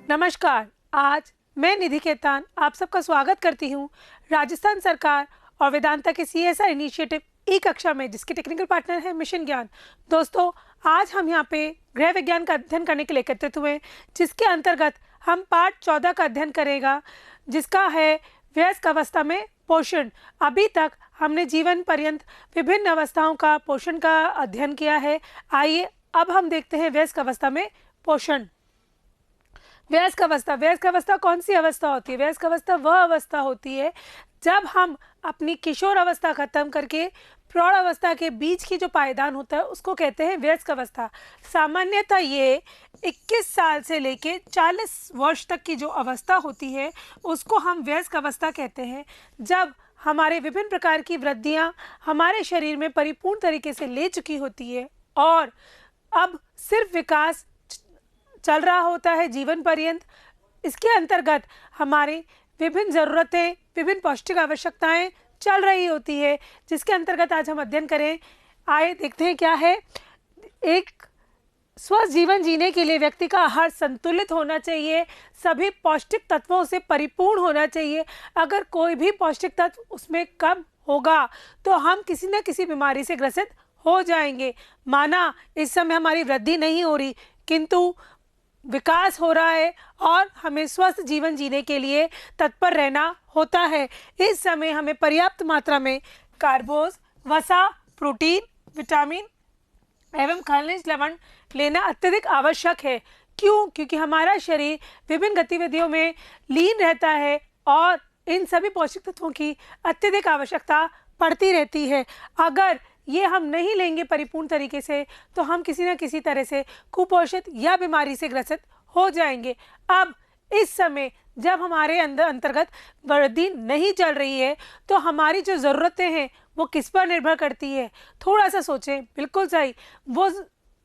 नमस्कार। आज मैं निधि खेतान आप सबका स्वागत करती हूँ राजस्थान सरकार और वेदांता के CSR इनिशिएटिव ई कक्षा में, जिसके टेक्निकल पार्टनर है मिशन ज्ञान। दोस्तों, आज हम यहाँ पे गृह विज्ञान का अध्ययन करने के लिए एकत्रित हुए, जिसके अंतर्गत हम पाठ 14 का अध्ययन करेगा, जिसका है वयस्क अवस्था में पोषण। अभी तक हमने जीवन पर्यंत विभिन्न अवस्थाओं का पोषण का अध्ययन किया है। आइए अब हम देखते हैं वयस्क अवस्था में पोषण। वयस्क अवस्था कौन सी अवस्था होती है? वयस्क अवस्था वह अवस्था होती है जब हम अपनी किशोर अवस्था खत्म करके प्रौढ़ अवस्था के बीच की जो पायदान होता है उसको कहते हैं वयस्क अवस्था। सामान्यतः ये 21 साल से लेके 40 वर्ष तक की जो अवस्था होती है उसको हम वयस्क अवस्था कहते हैं। जब हमारे विभिन्न प्रकार की वृद्धियाँ हमारे शरीर में परिपूर्ण तरीके से ले चुकी होती है और अब सिर्फ विकास चल रहा होता है जीवन पर्यंत। इसके अंतर्गत हमारी विभिन्न ज़रूरतें, विभिन्न पौष्टिक आवश्यकताएं चल रही होती है, जिसके अंतर्गत आज हम अध्ययन करें। आइए देखते हैं क्या है। एक स्वस्थ जीवन जीने के लिए व्यक्ति का आहार संतुलित होना चाहिए, सभी पौष्टिक तत्वों से परिपूर्ण होना चाहिए। अगर कोई भी पौष्टिक तत्व उसमें कम होगा तो हम किसी न किसी बीमारी से ग्रसित हो जाएंगे। माना इस समय हमारी वृद्धि नहीं हो रही, किंतु विकास हो रहा है और हमें स्वस्थ जीवन जीने के लिए तत्पर रहना होता है। इस समय हमें पर्याप्त मात्रा में कार्बोज, वसा, प्रोटीन, विटामिन एवं खनिज लवण लेना अत्यधिक आवश्यक है। क्यों? क्योंकि हमारा शरीर विभिन्न गतिविधियों में लीन रहता है और इन सभी पौष्टिक तत्वों की अत्यधिक आवश्यकता पड़ती रहती है। अगर ये हम नहीं लेंगे परिपूर्ण तरीके से तो हम किसी न किसी तरह से कुपोषित या बीमारी से ग्रसित हो जाएंगे। अब इस समय जब हमारे अंतर्गत वृद्धि नहीं चल रही है तो हमारी जो ज़रूरतें हैं वो किस पर निर्भर करती है? थोड़ा सा सोचें। बिल्कुल सही, वो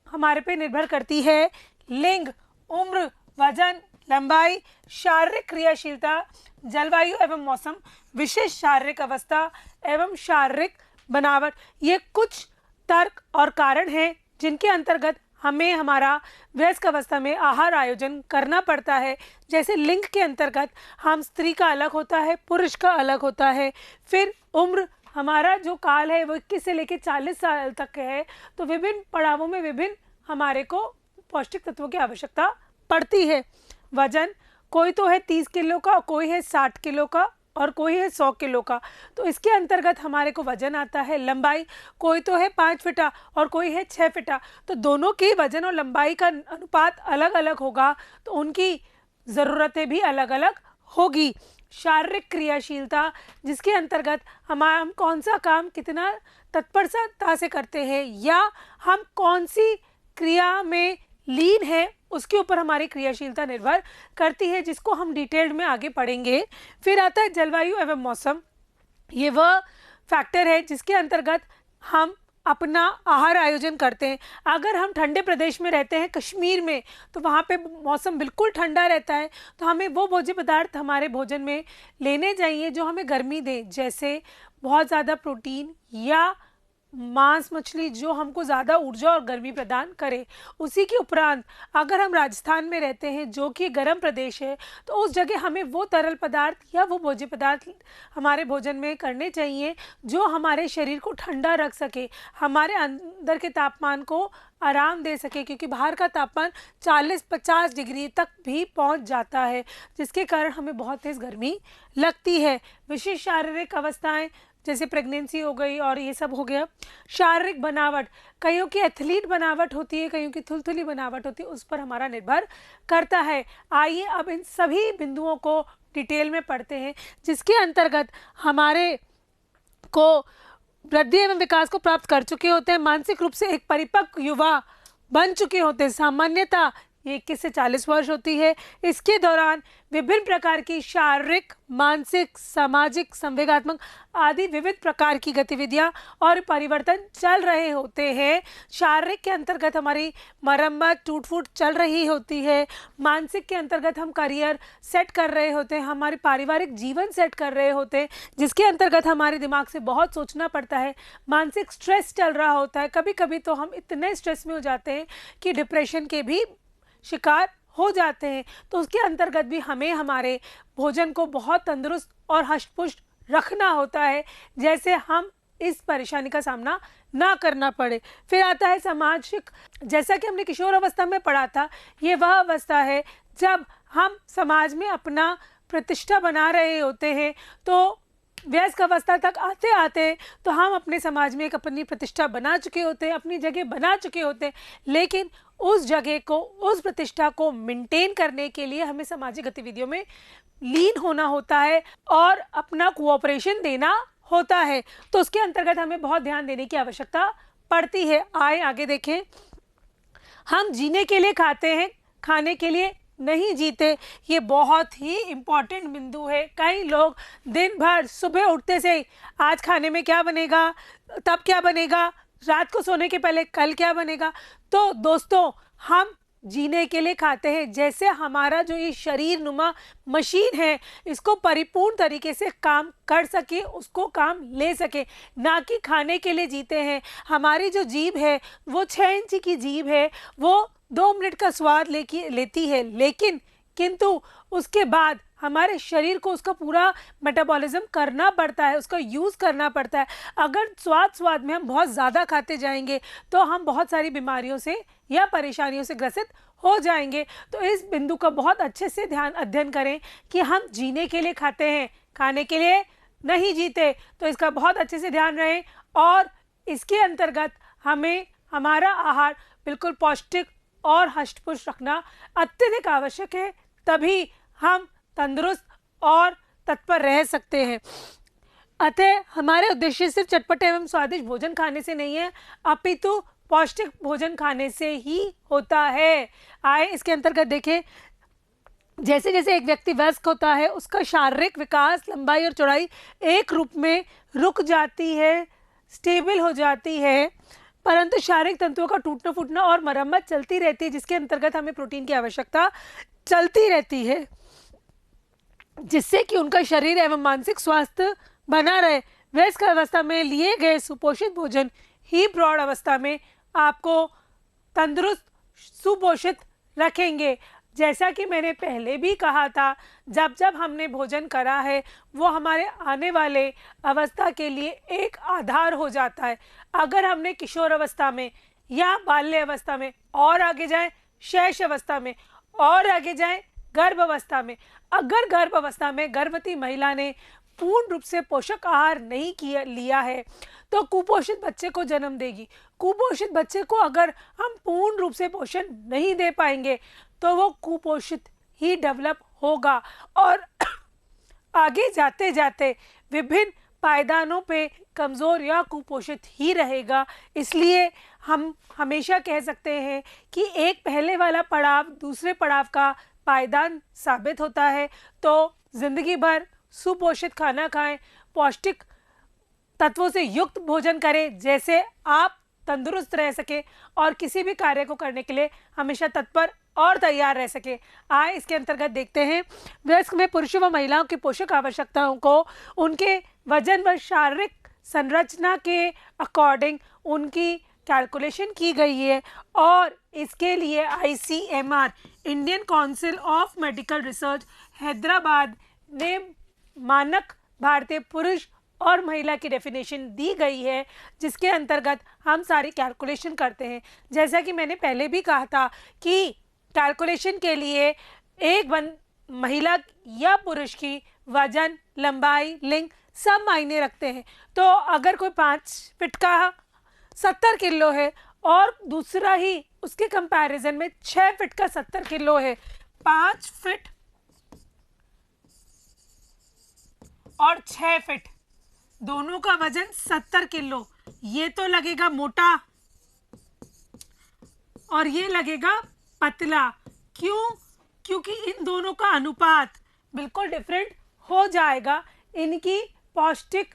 हमारे पे निर्भर करती है लिंग, उम्र, वजन, लंबाई, शारीरिक क्रियाशीलता, जलवायु एवं मौसम, विशेष शारीरिक अवस्था एवं शारीरिक बनावट। ये कुछ तर्क और कारण हैं जिनके अंतर्गत हमें हमारा वयस्क अवस्था में आहार आयोजन करना पड़ता है। जैसे लिंग के अंतर्गत हम स्त्री का अलग होता है, पुरुष का अलग होता है। फिर उम्र, हमारा जो काल है वो 21 से लेकर 40 साल तक है, तो विभिन्न पड़ावों में विभिन्न हमारे को पौष्टिक तत्वों की आवश्यकता पड़ती है। वजन, कोई तो है 30 किलो का, कोई है 60 किलो का और कोई है 100 किलो का, तो इसके अंतर्गत हमारे को वजन आता है। लंबाई, कोई तो है 5 फीटा और कोई है 6 फीटा, तो दोनों के वजन और लंबाई का अनुपात अलग अलग होगा, तो उनकी ज़रूरतें भी अलग अलग होगी। शारीरिक क्रियाशीलता, जिसके अंतर्गत हम कौन सा काम कितना तत्परता से करते हैं या हम कौन सी क्रिया में लीन है, उसके ऊपर हमारी क्रियाशीलता निर्भर करती है, जिसको हम डिटेल्ड में आगे पढ़ेंगे। फिर आता है जलवायु एवं मौसम। ये वह फैक्टर है जिसके अंतर्गत हम अपना आहार आयोजन करते हैं। अगर हम ठंडे प्रदेश में रहते हैं, कश्मीर में, तो वहाँ पे मौसम बिल्कुल ठंडा रहता है, तो हमें वो भोज्य पदार्थ हमारे भोजन में लेने चाहिए जो हमें गर्मी दें, जैसे बहुत ज़्यादा प्रोटीन या मांस मछली जो हमको ज़्यादा ऊर्जा और गर्मी प्रदान करे। उसी के उपरांत अगर हम राजस्थान में रहते हैं जो कि गर्म प्रदेश है, तो उस जगह हमें वो तरल पदार्थ या वो भोज्य पदार्थ हमारे भोजन में करने चाहिए जो हमारे शरीर को ठंडा रख सके, हमारे अंदर के तापमान को आराम दे सके, क्योंकि बाहर का तापमान 40-50 डिग्री तक भी पहुंच जाता है, जिसके कारण हमें बहुत तेज़ गर्मी लगती है। विशेष शारीरिक अवस्थाएं जैसे प्रेगनेंसी हो गई और ये सब हो गया। शारीरिक बनावट, कईयों की एथलीट बनावट होती है, कईयों की थुलथुली बनावट होती है, उस पर हमारा निर्भर करता है। आइए अब इन सभी बिंदुओं को डिटेल में पढ़ते हैं, जिसके अंतर्गत हमारे को वृद्धि एवं विकास को प्राप्त कर चुके होते हैं, मानसिक रूप से एक परिपक्व युवा बन चुके होते हैं। सामान्यतः ये 21 से 40 वर्ष होती है। इसके दौरान विभिन्न प्रकार की शारीरिक, मानसिक, सामाजिक, संवेगात्मक आदि विविध प्रकार की गतिविधियां और परिवर्तन चल रहे होते हैं। शारीरिक के अंतर्गत हमारी मरम्मत, टूट फूट चल रही होती है। मानसिक के अंतर्गत हम करियर सेट कर रहे होते हैं, हमारे पारिवारिक जीवन सेट कर रहे होते हैं, जिसके अंतर्गत हमारे दिमाग से बहुत सोचना पड़ता है। मानसिक स्ट्रेस चल रहा होता है, कभी कभी तो हम इतने स्ट्रेस में हो जाते हैं कि डिप्रेशन के भी शिकार हो जाते हैं। तो उसके अंतर्गत भी हमें हमारे भोजन को बहुत तंदुरुस्त और हष्ट-पुष्ट रखना होता है, जैसे हम इस परेशानी का सामना ना करना पड़े। फिर आता है सामाजिक, जैसा कि हमने किशोर अवस्था में पढ़ा था, ये वह अवस्था है जब हम समाज में अपना प्रतिष्ठा बना रहे होते हैं। तो वयस्क अवस्था तक आते आते तो हम अपने समाज में एक अपनी प्रतिष्ठा बना चुके होते हैं, अपनी जगह बना चुके होते हैं, लेकिन उस जगह को, उस प्रतिष्ठा को मेंटेन करने के लिए हमें सामाजिक गतिविधियों में लीन होना होता है और अपना कोऑपरेशन देना होता है। तो उसके अंतर्गत हमें बहुत ध्यान देने की आवश्यकता पड़ती है। आए आगे देखें, हम जीने के लिए खाते हैं, खाने के लिए नहीं जीते। ये बहुत ही इम्पॉर्टेंट बिंदु है। कई लोग दिन भर सुबह उठते से ही आज खाने में क्या बनेगा, तब क्या बनेगा, रात को सोने के पहले कल क्या बनेगा। तो दोस्तों, हम जीने के लिए खाते हैं। जैसे हमारा जो ये शरीर नुमा मशीन है, इसको परिपूर्ण तरीके से काम कर सके, उसको काम ले सके, ना कि खाने के लिए जीते हैं। हमारी जो जीभ है वो 6 इंच की जीभ है, वो 2 मिनट का स्वाद लेती है, लेकिन किंतु उसके बाद हमारे शरीर को उसका पूरा मेटाबॉलिज्म करना पड़ता है, उसका यूज़ करना पड़ता है। अगर स्वाद में हम बहुत ज़्यादा खाते जाएंगे तो हम बहुत सारी बीमारियों से या परेशानियों से ग्रसित हो जाएंगे। तो इस बिंदु का बहुत अच्छे से अध्ययन करें कि हम जीने के लिए खाते हैं, खाने के लिए नहीं जीते। तो इसका बहुत अच्छे से ध्यान रहे और इसके अंतर्गत हमें हमारा आहार बिल्कुल पौष्टिक और हष्ट-पुष्ट रखना अत्यधिक आवश्यक है, तभी हम तंदुरुस्त और तत्पर रह सकते हैं। अतः हमारे उद्देश्य सिर्फ चटपटे एवं स्वादिष्ट भोजन खाने से नहीं है, अपितु पौष्टिक भोजन खाने से ही होता है। आए इसके अंतर्गत देखें, जैसे जैसे एक व्यक्ति वयस्क होता है, उसका शारीरिक विकास, लंबाई और चौड़ाई एक रूप में रुक जाती है, स्टेबल हो जाती है, परंतु शारीरिक तंतुओं का टूटना फूटना और मरम्मत चलती रहती है, जिसके अंतर्गत हमें प्रोटीन की आवश्यकता चलती रहती है, जिससे कि उनका शरीर एवं मानसिक स्वास्थ्य बना रहे। वयस्क अवस्था में लिए गए सुपोषित भोजन ही प्रौढ़ अवस्था में आपको तंदुरुस्त सुपोषित रखेंगे। जैसा कि मैंने पहले भी कहा था, जब जब हमने भोजन करा है वो हमारे आने वाले अवस्था के लिए एक आधार हो जाता है। अगर हमने किशोर अवस्था में या बाल्य अवस्था में और आगे जाएं शैश अवस्था में और आगे जाएं गर्भ अवस्था में, अगर गर्भ अवस्था में गर्भवती महिला ने पूर्ण रूप से पोषक आहार नहीं लिया है तो कुपोषित बच्चे को जन्म देगी। कुपोषित बच्चे को अगर हम पूर्ण रूप से पोषण नहीं दे पाएंगे तो वो कुपोषित ही डेवलप होगा और आगे जाते जाते विभिन्न पायदानों पे कमज़ोर या कुपोषित ही रहेगा। इसलिए हम हमेशा कह सकते हैं कि एक पहले वाला पड़ाव दूसरे पड़ाव का पायदान साबित होता है। तो ज़िंदगी भर सुपोषित खाना खाएं, पौष्टिक तत्वों से युक्त भोजन करें, जैसे आप तंदुरुस्त रह सके और किसी भी कार्य को करने के लिए हमेशा तत्पर और तैयार रह सके। आए इसके अंतर्गत देखते हैं, वयस्क में पुरुषों व महिलाओं की पोषक आवश्यकताओं को उनके वजन व शारीरिक संरचना के अकॉर्डिंग उनकी कैलकुलेशन की गई है और इसके लिए ICMR Indian council of medical research Hyderabad ने मानक भारतीय पुरुष और महिला की डेफिनेशन दी गई है, जिसके अंतर्गत हम सारी कैलकुलेशन करते हैं। जैसा कि मैंने पहले भी कहा था कि कैलकुलेशन के लिए एक महिला या पुरुष की वजन, लंबाई, लिंग सब मायने रखते हैं। तो अगर कोई 5 फीट का 70 किलो है और दूसरा ही उसके कंपैरिजन में 6 फीट का 70 किलो है, 5 फीट और 6 फीट दोनों का वजन 70 किलो, ये तो लगेगा मोटा और ये लगेगा पतला। क्यों? क्योंकि इन दोनों का अनुपात बिल्कुल डिफरेंट हो जाएगा, इनकी पौष्टिक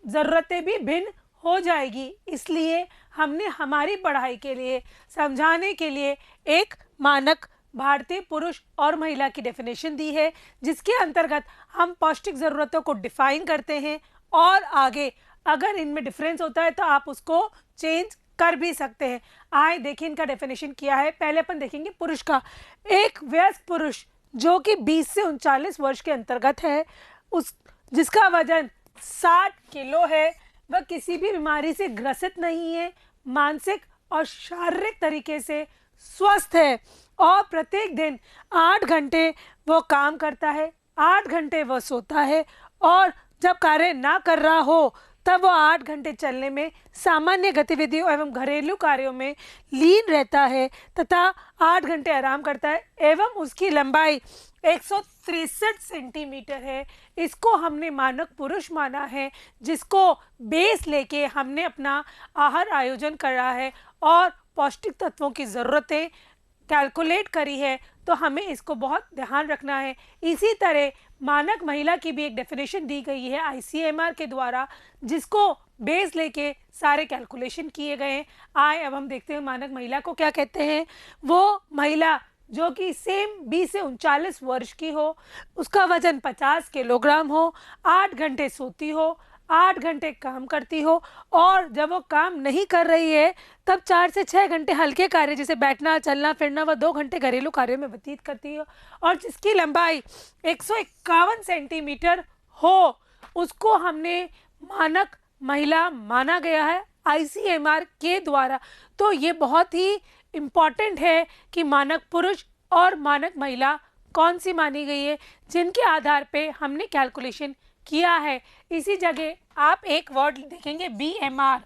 ज़रूरतें भी भिन्न हो जाएगी। इसलिए हमने हमारी पढ़ाई के लिए समझाने के लिए एक मानक भारतीय पुरुष और महिला की डेफिनेशन दी है, जिसके अंतर्गत हम पौष्टिक ज़रूरतों को डिफाइन करते हैं और आगे अगर इनमें डिफरेंस होता है तो आप उसको चेंज कर भी सकते हैं। आए देखिए इनका डेफिनेशन क्या है। पहले अपन देखेंगे पुरुष का। एक वयस्क पुरुष जो कि 20 से 39 वर्ष के अंतर्गत है, उस जिसका वजन 60 किलो है, वह किसी भी बीमारी से ग्रसित नहीं है, मानसिक और शारीरिक तरीके से स्वस्थ है और प्रत्येक दिन 8 घंटे वो काम करता है, 8 घंटे वह सोता है और जब कार्य ना कर रहा हो तब वो 8 घंटे चलने में, सामान्य गतिविधियों एवं घरेलू कार्यों में लीन रहता है तथा 8 घंटे आराम करता है एवं उसकी लंबाई 163 सेंटीमीटर है। इसको हमने मानक पुरुष माना है, जिसको बेस लेके हमने अपना आहार आयोजन करा है और पौष्टिक तत्वों की ज़रूरतें कैलकुलेट करी है, तो हमें इसको बहुत ध्यान रखना है। इसी तरह मानक महिला की भी एक डेफिनेशन दी गई है ICMR के द्वारा, जिसको बेस लेके सारे कैलकुलेशन किए गए हैं। आए अब हम देखते हैं मानक महिला को क्या कहते हैं। वो महिला जो कि सेम 20 से 39 वर्ष की हो, उसका वजन 50 किलोग्राम हो, 8 घंटे सोती हो, 8 घंटे काम करती हो और जब वो काम नहीं कर रही है तब 4 से 6 घंटे हल्के कार्य जैसे बैठना, चलना फिरना व 2 घंटे घरेलू कार्यों में व्यतीत करती हो और जिसकी लंबाई 151 सेंटीमीटर हो, उसको हमने मानक महिला माना गया है ICMR के द्वारा। तो ये बहुत ही इम्पॉर्टेंट है कि मानक पुरुष और मानक महिला कौन सी मानी गई है, जिनके आधार पे हमने कैलकुलेशन किया है। इसी जगह आप एक वर्ड देखेंगे BMR।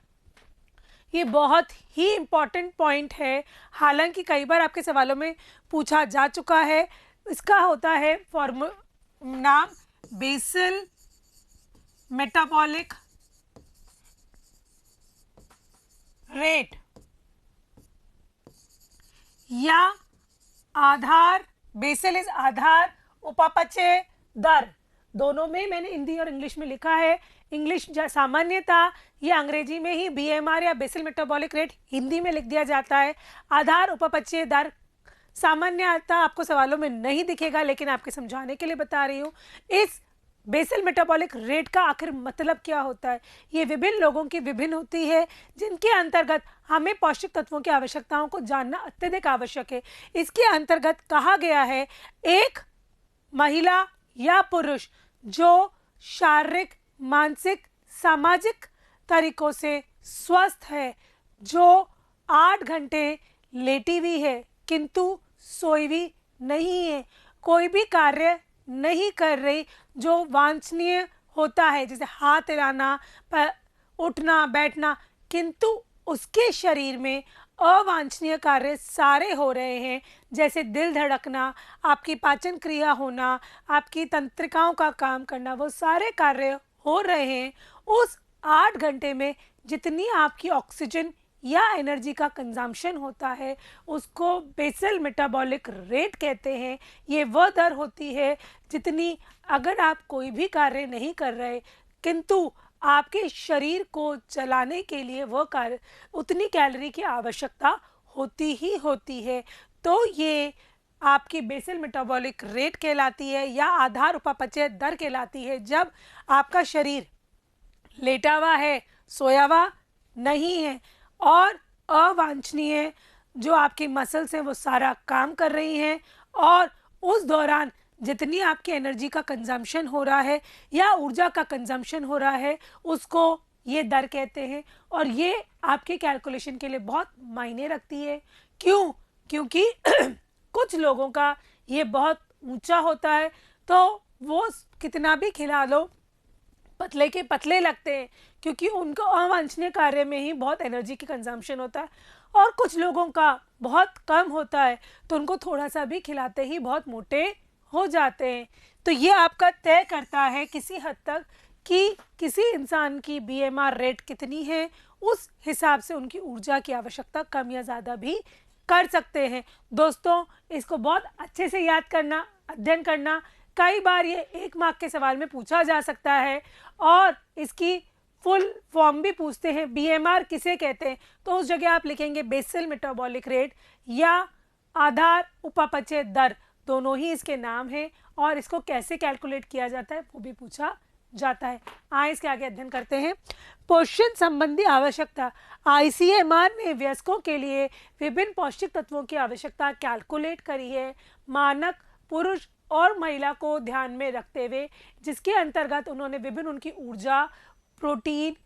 ये बहुत ही इम्पॉर्टेंट पॉइंट है, हालांकि कई बार आपके सवालों में पूछा जा चुका है। इसका होता है नाम बेसल मेटाबॉलिक रेट या आधार, बेसल इज आधार, उपापचय दर। दोनों में मैंने हिंदी और इंग्लिश में लिखा है। इंग्लिश सामान्यता या अंग्रेजी में ही BMR या बेसल मेटाबॉलिक रेट हिंदी में लिख दिया जाता है। आधार उपापचय दर सामान्यता आपको सवालों में नहीं दिखेगा, लेकिन आपके समझाने के लिए बता रही हूँ। इस बेसल मेटाबॉलिक रेट का आखिर मतलब क्या होता है? ये विभिन्न लोगों की विभिन्न होती है, जिनके अंतर्गत हमें पौष्टिक तत्वों की आवश्यकताओं को जानना अत्यधिक आवश्यक है। इसके अंतर्गत कहा गया है एक महिला या पुरुष जो शारीरिक, मानसिक, सामाजिक तरीकों से स्वस्थ है, जो 8 घंटे लेटी हुई है किंतु सोई हुई नहीं है, कोई भी कार्य नहीं कर रही जो वांछनीय होता है, जैसे हाथ हिलाना, उठना बैठना, किंतु उसके शरीर में अवांछनीय कार्य सारे हो रहे हैं, जैसे दिल धड़कना, आपकी पाचन क्रिया होना, आपकी तंत्रिकाओं का काम करना, वो सारे कार्य हो रहे हैं। उस 8 घंटे में जितनी आपकी ऑक्सीजन या एनर्जी का कंजम्पशन होता है, उसको बेसल मेटाबॉलिक रेट कहते हैं। ये वह दर होती है जितनी, अगर आप कोई भी कार्य नहीं कर रहे किंतु आपके शरीर को चलाने के लिए वह कार्य, उतनी कैलोरी की आवश्यकता होती ही होती है। तो ये आपकी बेसल मेटाबॉलिक रेट कहलाती है या आधार उपापचय दर कहलाती है, जब आपका शरीर लेटा हुआ है, सोया हुआ नहीं है और अवांछनीय जो आपकी मसल्स हैं वो सारा काम कर रही हैं और उस दौरान जितनी आपकी एनर्जी का कंजम्पशन हो रहा है या ऊर्जा का कंजम्पशन हो रहा है, उसको ये दर कहते हैं। और ये आपके कैलकुलेशन के लिए बहुत मायने रखती है। क्यों? क्योंकि कुछ लोगों का ये बहुत ऊंचा होता है, तो वो कितना भी खिला लो पतले के पतले लगते हैं, क्योंकि उनको अवांछनीय कार्य में ही बहुत एनर्जी की कंजम्पशन होता है। और कुछ लोगों का बहुत कम होता है, तो उनको थोड़ा सा भी खिलाते ही बहुत मोटे हो जाते हैं। तो ये आपका तय करता है किसी हद तक कि किसी इंसान की BMR रेट कितनी है, उस हिसाब से उनकी ऊर्जा की आवश्यकता कम या ज़्यादा भी कर सकते हैं। दोस्तों, इसको बहुत अच्छे से याद करना, अध्ययन करना। कई बार ये 1 मार्क के सवाल में पूछा जा सकता है और इसकी फुल फॉर्म भी पूछते हैं, BMR किसे कहते हैं, तो उस जगह आप लिखेंगे बेसल मेटाबॉलिक रेट या आधार उपापचय दर, दोनों ही इसके नाम हैं। और इसको कैसे कैलकुलेट किया जाता है वो भी पूछा जाता है। आइए इसके आगे अध्ययन करते हैं। पोषण संबंधी आवश्यकता। आईसीएमआर ने वयस्कों के लिए विभिन्न पौष्टिक तत्वों की आवश्यकता कैलकुलेट करी है, मानक पुरुष और महिला को ध्यान में रखते हुए, जिसके अंतर्गत उन्होंने विभिन्न उनकी ऊर्जा, प्रोटीन,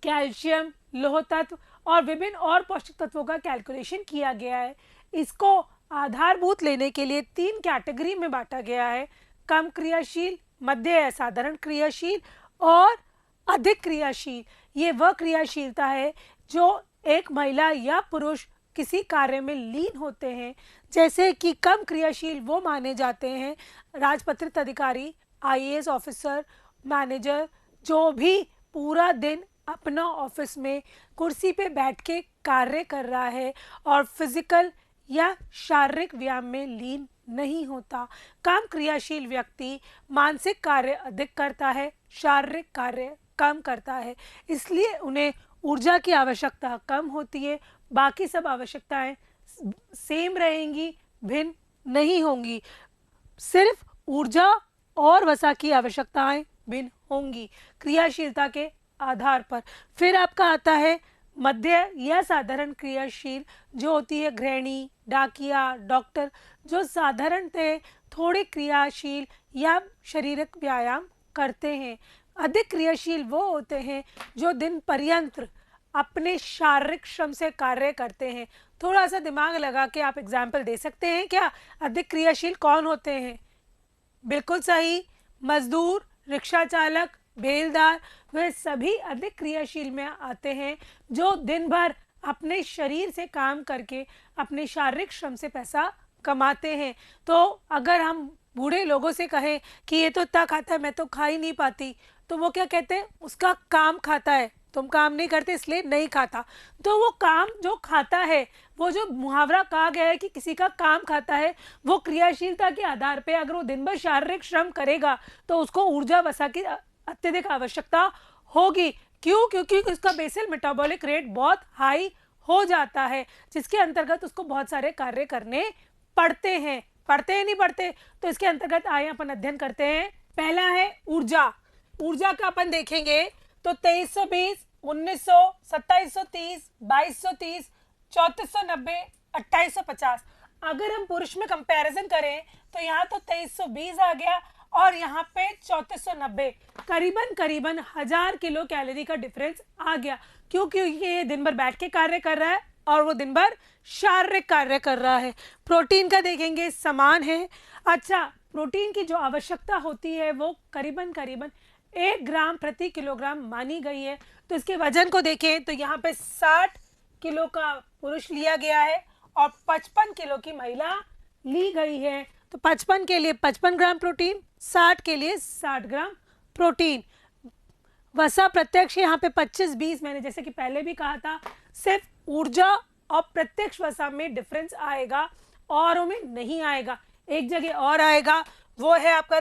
कैल्शियम, लौह तत्व और विभिन्न और पौष्टिक तत्वों का कैलकुलेशन किया गया है। इसको आधारभूत लेने के लिए 3 कैटेगरी में बांटा गया है: कम क्रियाशील, मध्य या साधारण क्रियाशील और अधिक क्रियाशील। ये वह क्रियाशीलता है जो एक महिला या पुरुष किसी कार्य में लीन होते हैं। जैसे कि कम क्रियाशील वो माने जाते हैं राजपत्रित अधिकारी, आईएएस ऑफिसर, मैनेजर, जो भी पूरा दिन अपना ऑफिस में कुर्सी पे बैठ के कार्य कर रहा है और फिजिकल या शारीरिक व्यायाम में लीन नहीं होता। कम क्रियाशील व्यक्ति मानसिक कार्य अधिक करता है, शारीरिक कार्य कम करता है, इसलिए उन्हें ऊर्जा की आवश्यकता कम होती है। बाकी सब आवश्यकताएं सेम रहेंगी, भिन्न नहीं होंगी। सिर्फ ऊर्जा और वसा की आवश्यकताएं भिन्न होंगी क्रियाशीलता के आधार पर। फिर आपका आता है मध्य या साधारण क्रियाशील, जो होती है गृहिणी, डाकिया, डॉक्टर, जो साधारणतः थोड़े क्रियाशील या शारीरिक व्यायाम करते हैं। अधिक क्रियाशील वो होते हैं जो दिन पर्यंत अपने शारीरिक श्रम से कार्य करते हैं। थोड़ा सा दिमाग लगा के आप एग्जाम्पल दे सकते हैं क्या? अधिक क्रियाशील कौन होते हैं? बिल्कुल सही, मजदूर, रिक्शा चालक, बेलदार, वे सभी अधिक क्रियाशील में आते हैं जो दिन भर अपने शरीर से काम करके अपने शारीरिक श्रम से पैसा कमाते हैं। तो अगर हम बूढ़े लोगों से कहें कि ये तो इतना खाता है, मैं तो खा ही नहीं पाती, तो वो क्या कहते हैं? उसका काम खाता है, तुम काम नहीं करते इसलिए नहीं खाता। तो वो काम जो खाता है, वो जो मुहावरा कहा गया है कि किसी का काम खाता है, वो क्रियाशीलता के आधार पे अगर वो दिन भर शारीरिक श्रम करेगा तो उसको ऊर्जा वसा की अत्यधिक आवश्यकता होगी। क्यों? क्योंकि उसका बेसल मेटाबॉलिक रेट बहुत हाई हो जाता है, जिसके अंतर्गत उसको बहुत सारे कार्य करने पड़ते हैं। पढ़ते हैं नहीं पढ़ते? तो इसके अंतर्गत आए अपन अध्ययन करते हैं। पहला है ऊर्जा। ऊर्जा का अपन देखेंगे तो 2320, 1900, 2730, 2230, 3490, 2850। अगर हम पुरुष में कंपैरिजन करें तो यहाँ तो 2320 आ गया और यहाँ पे 3490, करीबन 1000 किलो कैलोरी का डिफरेंस आ गया। क्यों? क्योंकि ये दिन भर बैठ के कार्य कर रहा है और वो दिन भर शारीरिक कार्य कर रहा है। प्रोटीन का देखेंगे, समान है। अच्छा, प्रोटीन की जो आवश्यकता होती है वो करीबन 1 ग्राम प्रति किलोग्राम मानी गई है। तो इसके वजन को देखें तो यहाँ पे 60 किलो का पुरुष लिया गया है और 55 किलो की महिला ली गई है। तो 55 के लिए 55 ग्राम प्रोटीन, 60 के लिए 60 ग्राम प्रोटीन। वसा प्रत्यक्ष यहाँ पे 25-20, मैंने जैसे कि पहले भी कहा था, सिर्फ ऊर्जा और प्रत्यक्ष वसा में डिफरेंस आएगा, औरों में नहीं आएगा। एक जगह और आएगा, वो है आपका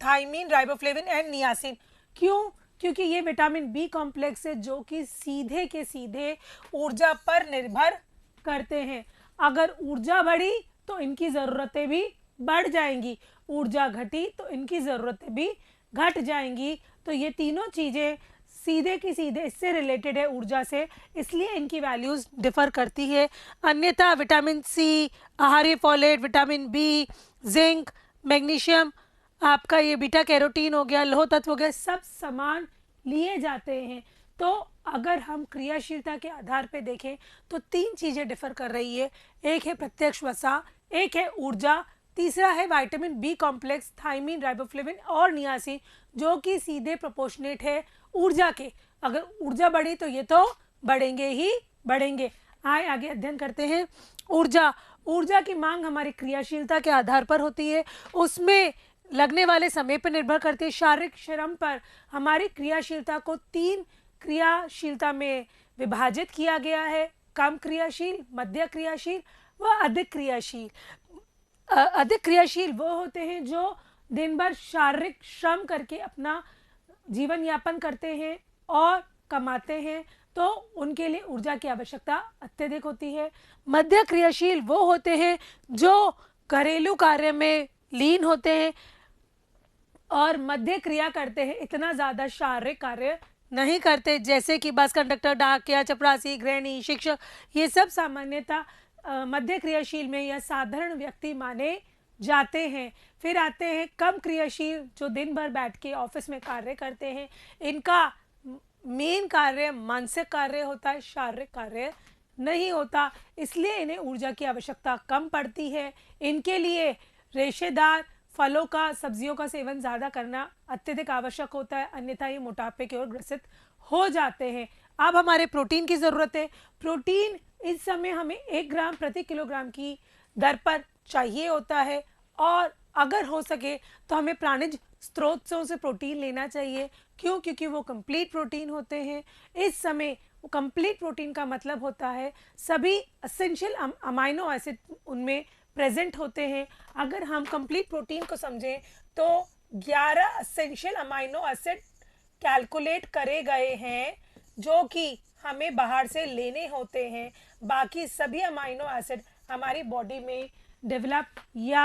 थायमीन, राइबोफ्लेविन एंड नियासिन। क्यों? क्योंकि ये विटामिन बी कॉम्प्लेक्स है जो कि सीधे के सीधे ऊर्जा पर निर्भर करते हैं। अगर ऊर्जा बढ़ी तो इनकी ज़रूरतें भी बढ़ जाएंगी, ऊर्जा घटी तो इनकी ज़रूरतें भी घट जाएंगी। तो ये तीनों चीज़ें सीधे की सीधे इससे रिलेटेड है ऊर्जा से, इसलिए इनकी वैल्यूज़ डिफ़र करती है। अन्यथा विटामिन सी, आहार्य folate, vitamin B, zinc, magnesium, आपका ये बीटा कैरोटीन हो गया, लौह तत्व हो गया, सब समान लिए जाते हैं। तो अगर हम क्रियाशीलता के आधार पे देखें तो 3 चीज़ें डिफ़र कर रही है। एक है प्रत्यक्ष वसा, एक है ऊर्जा, तीसरा है vitamin B complex, thiamine, riboflavin और नियासिन, जो कि सीधे प्रोपोर्शनेट है ऊर्जा के। अगर ऊर्जा बढ़ी तो ये तो बढ़ेंगे ही बढ़ेंगे। आए आगे अध्ययन करते हैं। ऊर्जा की मांग हमारी क्रियाशीलता के आधार पर होती है, उसमें लगने वाले समय पर निर्भर करती है, शारीरिक श्रम पर। हमारी क्रियाशीलता को 3 क्रियाशीलता में विभाजित किया गया है: कम क्रियाशील, मध्य क्रियाशील व अधिक क्रियाशील। अधिक क्रियाशील वो होते हैं जो दिन भर शारीरिक श्रम करके अपना जीवन यापन करते हैं और कमाते हैं, तो उनके लिए ऊर्जा की आवश्यकता अत्यधिक होती है। मध्य क्रियाशील वो होते हैं जो घरेलू कार्य में लीन होते हैं, और मध्य क्रिया करते हैं, इतना ज़्यादा शारीरिक कार्य नहीं करते, जैसे कि बस कंडक्टर, डाकिया, चपरासी, गृहिणी, शिक्षक, ये सब सामान्यतः मध्य क्रियाशील में या साधारण व्यक्ति माने जाते हैं। फिर आते हैं कम क्रियाशील, जो दिन भर बैठ के ऑफिस में कार्य करते हैं। इनका मेन कार्य मानसिक कार्य होता है, शारीरिक कार्य नहीं होता, इसलिए इन्हें ऊर्जा की आवश्यकता कम पड़ती है। इनके लिए रेशेदार फलों का, सब्जियों का सेवन ज़्यादा करना अत्यधिक आवश्यक होता है, अन्यथा ये मोटापे की ओर ग्रसित हो जाते हैं। अब हमारे प्रोटीन की ज़रूरत है। प्रोटीन इस समय हमें 1 ग्राम प्रति किलोग्राम की दर पर चाहिए होता है, और अगर हो सके तो हमें प्राणिज स्रोतों से प्रोटीन लेना चाहिए। क्यों? क्योंकि वो कंप्लीट प्रोटीन होते हैं। इस समय कंप्लीट प्रोटीन का मतलब होता है सभी एसेंशियल अमाइनो एसिड उनमें प्रेजेंट होते हैं। अगर हम कंप्लीट प्रोटीन को समझें तो 11 एसेंशियल अमाइनो एसिड कैलकुलेट करे गए हैं, जो कि हमें बाहर से लेने होते हैं। बाकी सभी अमाइनो एसिड हमारी बॉडी में डेवलप या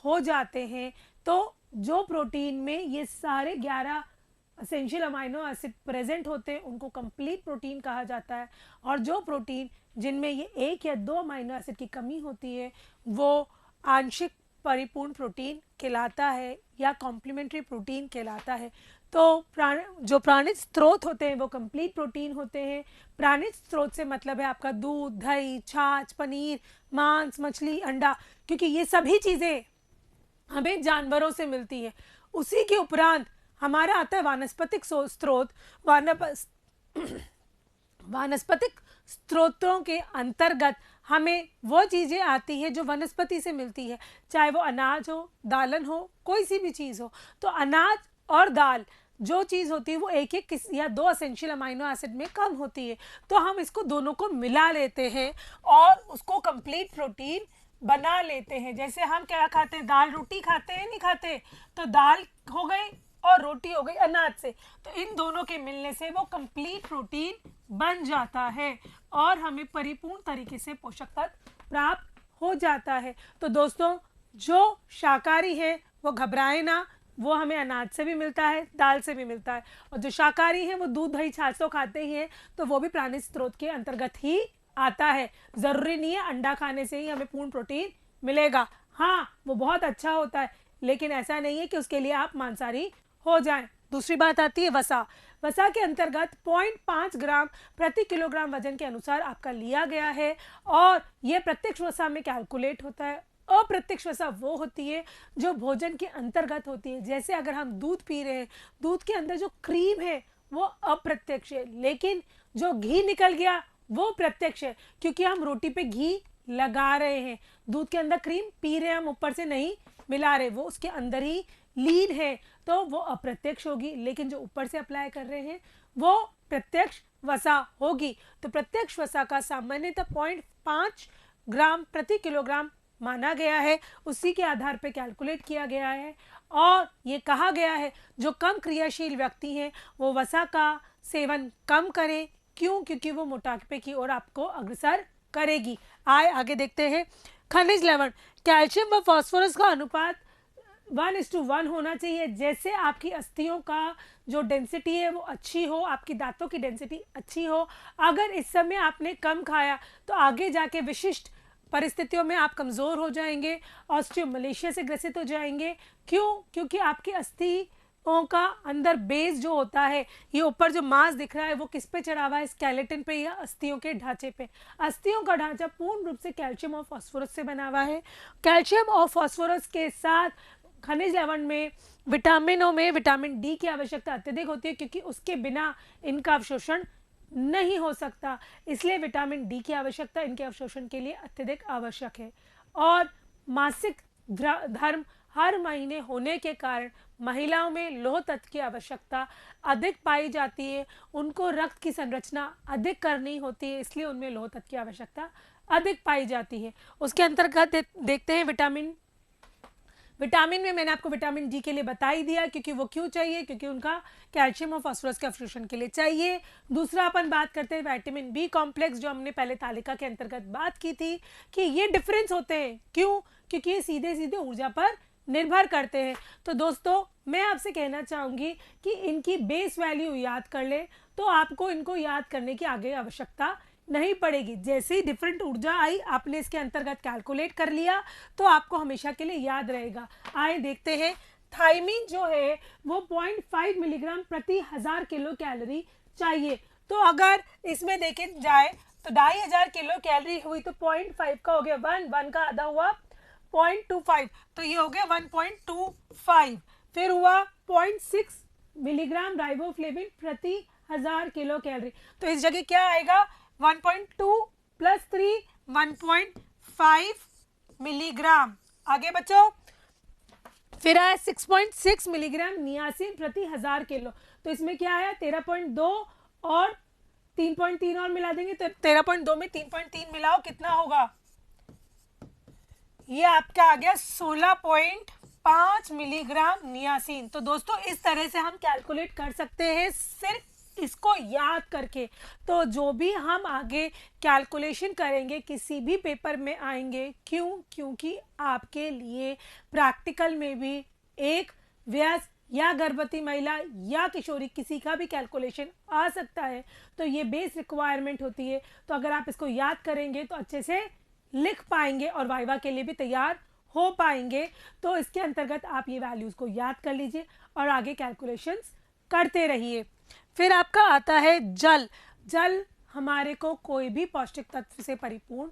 हो जाते हैं। तो जो प्रोटीन में ये सारे 11 एसेंशियल अमाइनो एसिड प्रेजेंट होते हैं उनको कंप्लीट प्रोटीन कहा जाता है, और जो प्रोटीन जिनमें ये 1 या 2 अमाइनो एसिड की कमी होती है वो आंशिक परिपूर्ण प्रोटीन कहलाता है या कॉम्प्लीमेंट्री प्रोटीन कहलाता है। तो जो प्राणिज स्रोत होते हैं वो कंप्लीट प्रोटीन होते हैं। प्राणिज स्रोत से मतलब है आपका दूध, दही, छाछ, पनीर, मांस, मछली, अंडा, क्योंकि ये सभी चीज़ें हमें जानवरों से मिलती है। उसी के उपरांत हमारा आता है वानस्पतिक स्रोत। वानस्पतिक स्रोतों के अंतर्गत हमें वो चीज़ें आती है जो वनस्पति से मिलती है, चाहे वो अनाज हो, दालन हो, कोई सी भी चीज़ हो। तो अनाज और दाल जो चीज़ होती है वो 1-1 या 2 एसेंशियल अमाइनो एसिड में कम होती है, तो हम इसको दोनों को मिला लेते हैं और उसको कंप्लीट प्रोटीन बना लेते हैं। जैसे हम क्या खाते हैं, दाल रोटी खाते हैं, नहीं खाते? तो दाल हो गई और रोटी हो गई अनाज से, तो इन दोनों के मिलने से वो कंप्लीट प्रोटीन बन जाता है और हमें परिपूर्ण तरीके से पोषक तत्व प्राप्त हो जाता है। तो दोस्तों, जो शाकाहारी है वो घबराए ना, वो हमें अनाज से भी मिलता है, दाल से भी मिलता है, और जो शाकाहारी है वो दूध, दही, छाछ तो खाते ही हैं, तो वो भी प्राणिज स्रोत के अंतर्गत ही आता है। ज़रूरी नहीं है अंडा खाने से ही हमें पूर्ण प्रोटीन मिलेगा। हाँ, वो बहुत अच्छा होता है, लेकिन ऐसा नहीं है कि उसके लिए आप मांसाहारी हो जाएं। दूसरी बात आती है वसा। वसा के अंतर्गत 0.5 ग्राम प्रति किलोग्राम वजन के अनुसार आपका लिया गया है, और यह प्रत्यक्ष वसा में कैलकुलेट होता है। अप्रत्यक्ष वसा वो होती है जो भोजन के अंतर्गत होती है। जैसे अगर हम दूध पी रहे हैं, दूध के अंदर जो क्रीम है वो अप्रत्यक्ष है, लेकिन जो घी निकल गया वो प्रत्यक्ष है, क्योंकि हम रोटी पे घी लगा रहे हैं। दूध के अंदर क्रीम पी रहे हैं, हम ऊपर से नहीं मिला रहे, वो उसके अंदर ही लीन है, तो वो अप्रत्यक्ष होगी। लेकिन जो ऊपर से अप्लाई कर रहे हैं वो प्रत्यक्ष वसा होगी। तो प्रत्यक्ष वसा का सामान्यतः 0.5 ग्राम प्रति किलोग्राम माना गया है, उसी के आधार पर कैलकुलेट किया गया है। और ये कहा गया है जो कम क्रियाशील व्यक्ति हैं वो वसा का सेवन कम करें। क्यों? क्योंकि वो मोटापे की ओर आपको अग्रसर करेगी। आगे देखते हैं। खनिज लवण, कैल्शियम व फास्फोरस का अनुपात 1:1 होना चाहिए। जैसे आपकी अस्थियों का जो डेंसिटी है वो अच्छी हो, आपकी दांतों की डेंसिटी अच्छी हो। अगर इस समय आपने कम खाया तो आगे जाके विशिष्ट परिस्थितियों में आप कमज़ोर हो जाएंगे, ऑस्टियोमलेशिया से ग्रसित हो जाएंगे। क्यों? क्योंकि आपकी अस्थियों का अंदर बेस जो होता है, ये ऊपर जो मांस दिख रहा है वो किस पे चढ़ा हुआ है? स्केलेटन पे या अस्थियों के ढांचे पे। अस्थियों का ढांचा पूर्ण रूप से कैल्शियम और फास्फोरस से बना हुआ है। कैल्शियम और फास्फोरस के साथ खनिज लवण में विटामिनों में विटामिन डी की आवश्यकता अत्यधिक होती है, क्योंकि उसके बिना इनका अवशोषण नहीं हो सकता। इसलिए विटामिन डी की आवश्यकता इनके अवशोषण के लिए अत्यधिक आवश्यक है। और मासिक धर्म हर महीने होने के कारण महिलाओं में लौह तत्व की आवश्यकता अधिक पाई जाती है। उनको रक्त की संरचना अधिक करनी होती है, इसलिए उनमें लौह तत्व की आवश्यकता अधिक पाई जाती है। उसके अंतर्गत देखते हैं विटामिन में मैंने आपको विटामिन डी के लिए बता ही दिया, क्योंकि वो क्यों चाहिए, क्योंकि उनका कैल्शियम और फास्फोरस के अवशोषण के लिए चाहिए। दूसरा अपन बात करते हैं विटामिन बी कॉम्प्लेक्स, जो हमने पहले तालिका के अंतर्गत बात की थी कि ये डिफरेंस होते हैं। क्यों? क्योंकि ये सीधे सीधे ऊर्जा पर निर्भर करते हैं। तो दोस्तों मैं आपसे कहना चाहूँगी कि इनकी बेस वैल्यू याद कर ले, तो आपको इनको याद करने की आगे आवश्यकता नहीं पड़ेगी। जैसे ही डिफरेंट ऊर्जा आई आपने इसके अंतर्गत कैलकुलेट कर लिया तो आपको हमेशा के लिए याद रहेगा। आए देखते हैं, थायमीन जो है वो 0.5 मिलीग्राम प्रति 1000 किलो कैलोरी चाहिए। तो अगर इसमें देखे जाए तो 2500 किलो कैलोरी हुई तो 0.5 का हो गया 1 का आधा हुआ 0.25, तो ये हो गया 1.25। फिर हुआ 0.6 मिलीग्राम राइबोफ्लेविन प्रति 1000 किलो कैलोरी, तो इस जगह क्या आएगा 1.2 प्लस 3 1.5 मिलीग्राम। आगे बच्चों फिर आया 6.6 मिलीग्राम नियासिन प्रति 1000 किलो, तो इसमें क्या आया 13.2 और 3.3 और मिला देंगे तो 13.2 में 3.3 मिलाओ कितना होगा, ये आपका आ गया 16.5 मिलीग्राम नियासिन। तो दोस्तों इस तरह से हम कैलकुलेट कर सकते हैं सिर्फ इसको याद करके। तो जो भी हम आगे कैलकुलेशन करेंगे किसी भी पेपर में आएंगे, क्योंकि आपके लिए प्रैक्टिकल में भी एक वयस्क या गर्भवती महिला या किशोरी किसी का भी कैलकुलेशन आ सकता है, तो ये बेस रिक्वायरमेंट होती है। तो अगर आप इसको याद करेंगे तो अच्छे से लिख पाएंगे और वाइवा के लिए भी तैयार हो पाएंगे। तो इसके अंतर्गत आप ये वैल्यूज़ को याद कर लीजिए और आगे कैलकुलेशंस करते रहिए। फिर आपका आता है जल। जल हमारे को कोई भी पौष्टिक तत्व से परिपूर्ण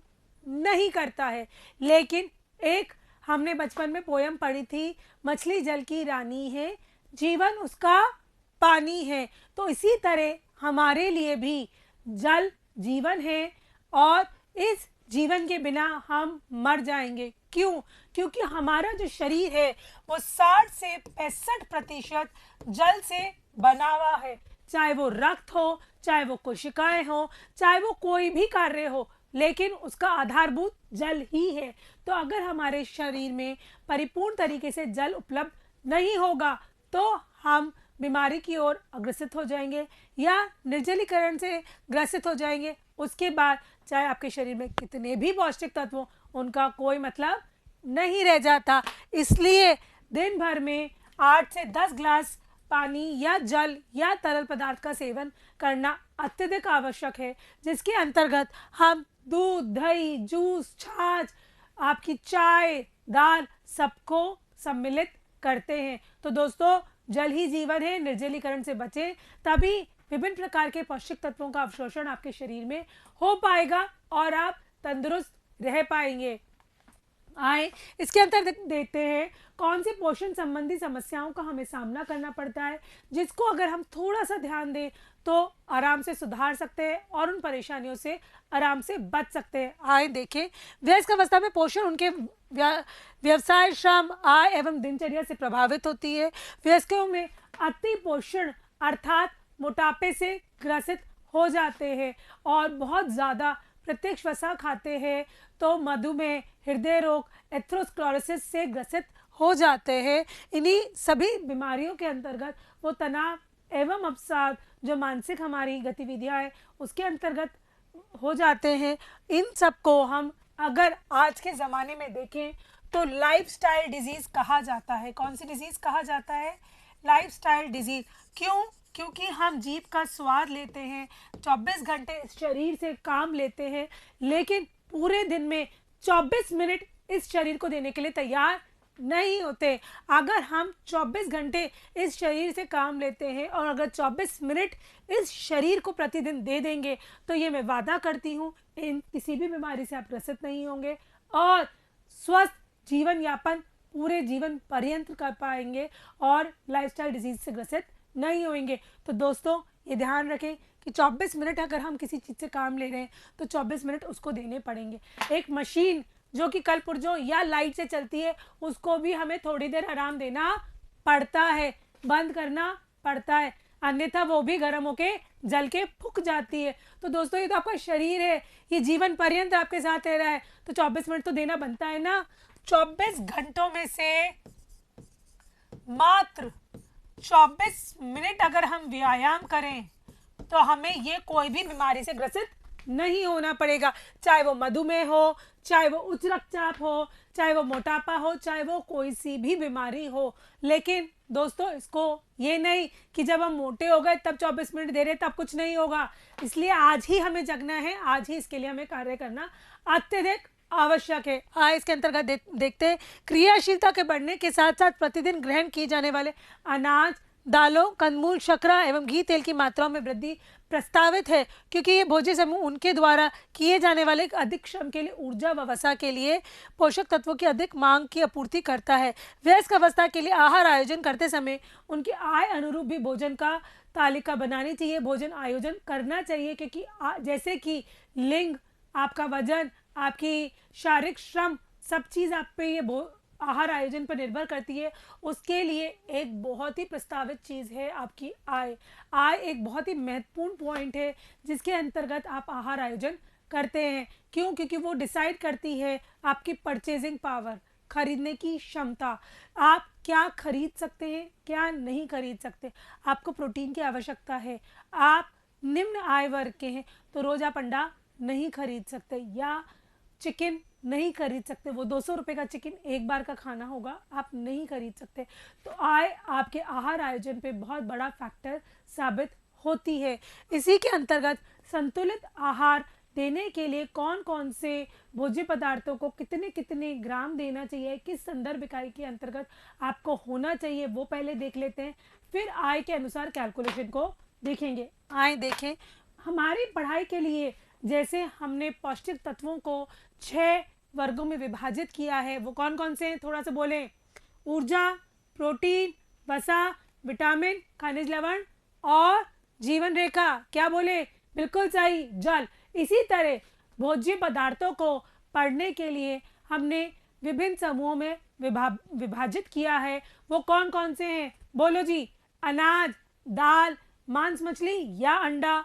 नहीं करता है, लेकिन एक हमने बचपन में पोयम पढ़ी थी, मछली जल की रानी है, जीवन उसका पानी है। तो इसी तरह हमारे लिए भी जल जीवन है और इस जीवन के बिना हम मर जाएंगे। क्योंकि हमारा जो शरीर है वो 60 से 65% जल से बना हुआ है, चाहे वो रक्त हो, चाहे वो कोशिकाएं हो, चाहे वो कोई भी कार्य हो, लेकिन उसका आधारभूत जल ही है। तो अगर हमारे शरीर में परिपूर्ण तरीके से जल उपलब्ध नहीं होगा तो हम बीमारी की ओर अग्रसित हो जाएंगे या निर्जलीकरण से ग्रसित हो जाएंगे। उसके बाद चाहे आपके शरीर में कितने भी पौष्टिक तत्व हो, उनका कोई मतलब नहीं रह जाता। इसलिए दिन भर में 8 से 10 ग्लास पानी या जल या तरल पदार्थ का सेवन करना अत्यधिक आवश्यक है, जिसके अंतर्गत हम दूध, दही, जूस, छाछ, आपकी चाय, दाल सबको सम्मिलित करते हैं। तो दोस्तों जल ही जीवन है, निर्जलीकरण से बचें, तभी विभिन्न प्रकार के पौष्टिक तत्वों का अवशोषण आपके शरीर में हो पाएगा और आप तंदुरुस्त रह पाएंगे। आए इसके अंतर देते हैं कौन सी पोषण संबंधी समस्याओं का हमें सामना करना पड़ता है, जिसको अगर हम थोड़ा सा ध्यान दें तो आराम से सुधार सकते हैं और उन परेशानियों से आराम से बच सकते हैं। आए देखें, वयस्क अवस्था में पोषण उनके व्यवसाय, श्रम, आय एवं दिनचर्या से प्रभावित होती है। वयस्कों में अति पोषण अर्थात मोटापे से ग्रसित हो जाते हैं और बहुत ज़्यादा प्रत्यक्ष वसा खाते हैं तो मधुमेह, हृदय रोग, एथेरोस्क्लेरोसिस से ग्रसित हो जाते हैं। इन्हीं सभी बीमारियों के अंतर्गत वो तनाव एवं अवसाद जो मानसिक हमारी गतिविधियां हैं उसके अंतर्गत हो जाते हैं। इन सब को हम अगर आज के ज़माने में देखें तो लाइफस्टाइल डिजीज़ कहा जाता है। कौन सी डिजीज़ कहा जाता है? Lifestyle disease. क्योंकि हम जीभ का स्वाद लेते हैं, 24 घंटे इस शरीर से काम लेते हैं, लेकिन पूरे दिन में 24 मिनट इस शरीर को देने के लिए तैयार नहीं होते। अगर हम 24 घंटे इस शरीर से काम लेते हैं और अगर 24 मिनट इस शरीर को प्रतिदिन दे देंगे तो ये मैं वादा करती हूँ इन किसी भी बीमारी से आप ग्रसित नहीं होंगे और स्वस्थ जीवन यापन पूरे जीवन पर्यंत कर पाएंगे और लाइफस्टाइल डिजीज से ग्रसित नहीं होंगे। तो दोस्तों ये ध्यान रखें कि 24 मिनट अगर हम किसी चीज़ से काम ले रहे हैं तो 24 मिनट उसको देने पड़ेंगे। एक मशीन जो कि कल पुर्जों या लाइट से चलती है उसको भी हमें थोड़ी देर आराम देना पड़ता है, बंद करना पड़ता है, अन्यथा वो भी गर्म होके जल के फूक जाती है। तो दोस्तों ये तो आपका शरीर है, ये जीवन पर्यंत आपके साथ रह रहा है, तो 24 मिनट तो देना बनता है ना। 24 घंटों में से मात्र 24 मिनट अगर हम व्यायाम करें तो हमें ये कोई भी बीमारी से ग्रसित नहीं होना पड़ेगा, चाहे वो मधुमेह हो, चाहे वो उच्च रक्तचाप हो, चाहे वो मोटापा हो, चाहे वो कोई सी भी बीमारी हो। लेकिन दोस्तों इसको ये नहीं कि जब हम मोटे हो गए तब 24 मिनट दे रहे तब कुछ नहीं होगा। इसलिए आज ही हमें जगना है, आज ही इसके लिए हमें कार्य करना अत्यधिक आवश्यक है। इसके अंतर्गत देखते हैं क्रियाशीलता के बढ़ने के साथ साथ प्रतिदिन ग्रहण किए जाने वाले अनाज, दालों, कंदमूल, शर्करा एवं घी तेल की मात्राओं में वृद्धि प्रस्तावित है, क्योंकि ये भोज्य समूह उनके द्वारा किए जाने वाले अधिक श्रम के लिए ऊर्जा व वसा के लिए पोषक तत्वों की अधिक मांग की आपूर्ति करता है। वयस्क अवस्था के लिए आहार आयोजन करते समय उनकी आय अनुरूप भी भोजन का तालिका बनानी चाहिए, भोजन आयोजन करना चाहिए, क्योंकि जैसे कि लिंग, आपका वजन, आपकी शारीरिक श्रम, सब चीज़ आप पे ये आहार आयोजन पर निर्भर करती है। उसके लिए एक बहुत ही प्रस्तावित चीज़ है आपकी आय। आय एक बहुत ही महत्वपूर्ण पॉइंट है जिसके अंतर्गत आप आहार आयोजन करते हैं। क्यों? क्योंकि वो डिसाइड करती है आपकी परचेजिंग पावर, खरीदने की क्षमता। आप क्या खरीद सकते हैं, क्या नहीं खरीद सकते। आपको प्रोटीन की आवश्यकता है, आप निम्न आय वर्ग के हैं तो रोज़ आप अंडा नहीं खरीद सकते या चिकन नहीं खरीद सकते। वो 200 रुपये का चिकन एक बार का खाना होगा, आप नहीं खरीद सकते। तो आय आपके आहार आयोजन पे बहुत बड़ा फैक्टर साबित होती है। इसी के अंतर्गत संतुलित आहार देने के लिए कौन कौन से भोज्य पदार्थों को कितने कितने ग्राम देना चाहिए, किस संदर्भ इकाई के अंतर्गत आपको होना चाहिए, वो पहले देख लेते हैं। फिर आय के अनुसार कैलकुलेशन को देखेंगे। आय देखें, हमारी पढ़ाई के लिए जैसे हमने पौष्टिक तत्वों को 6 वर्गों में विभाजित किया है, वो कौन कौन से हैं थोड़ा सा बोलें। ऊर्जा, प्रोटीन, वसा, विटामिन, खनिज लवण और जीवन रेखा। क्या बोले? बिल्कुल सही, जल। इसी तरह भोज्य पदार्थों को पढ़ने के लिए हमने विभिन्न समूहों में विभाजित किया है। वो कौन कौन से हैं? बोलो जी। अनाज, दाल, मांस मछली या अंडा।